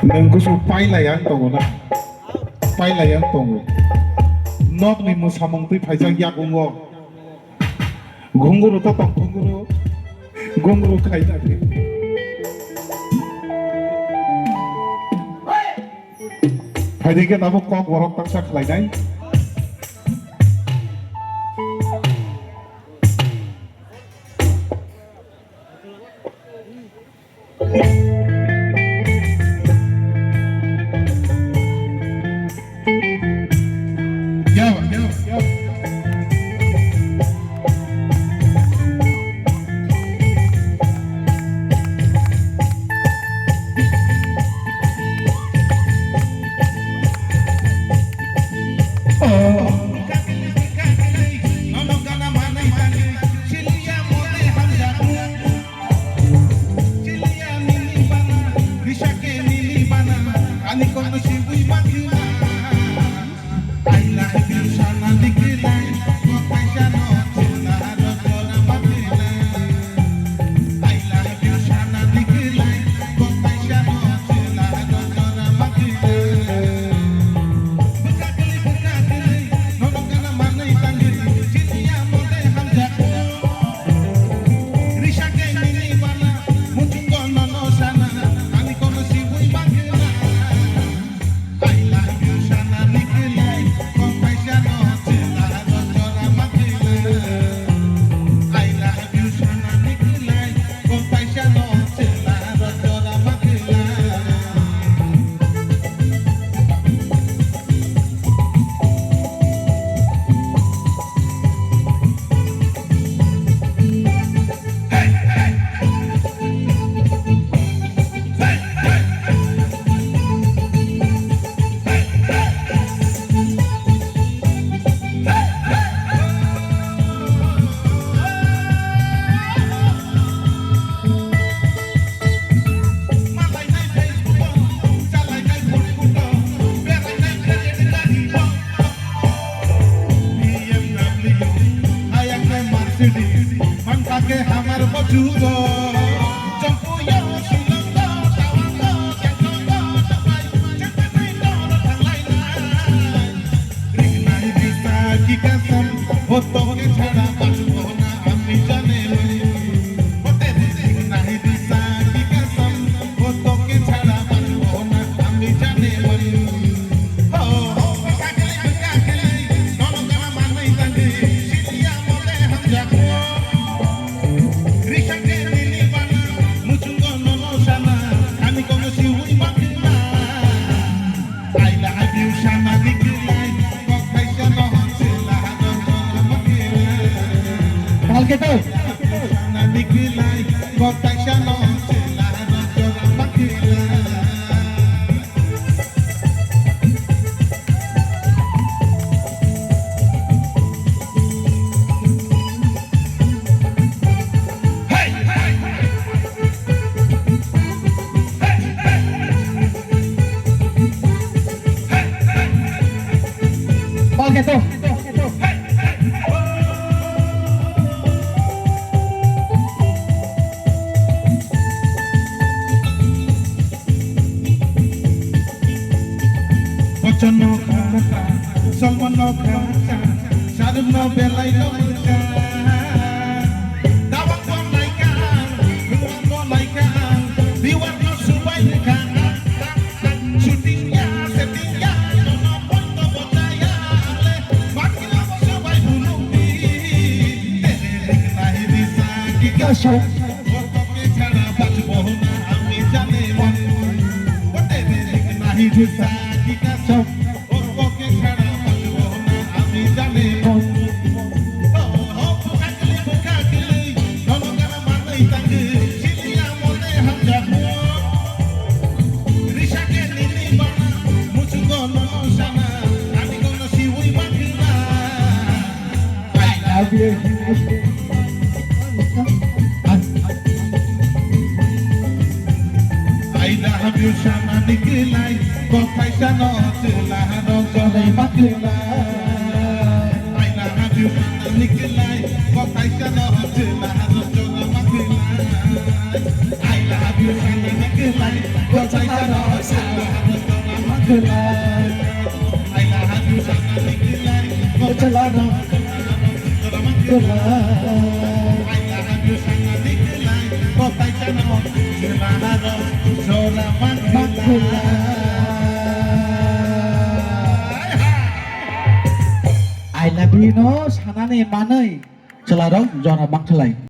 नोंखौसो पाइलायान दङना पाइलायान दङ नक नि मुसामं तै फाइजा यागुंगो घुंगुरु तो घुंगुरु घुंगुरु खाइदा फाइदेके दाबो कक वरक तांसा खालायनाय Nikolai, what I shall not do, I have no I love you sangat kelai kau cakap sangat kelai I love you sangat kelai kau cakap kelai I love you sangat kelai kau cakap selamat kelai I love you no sanane manai celarong jona bangkelai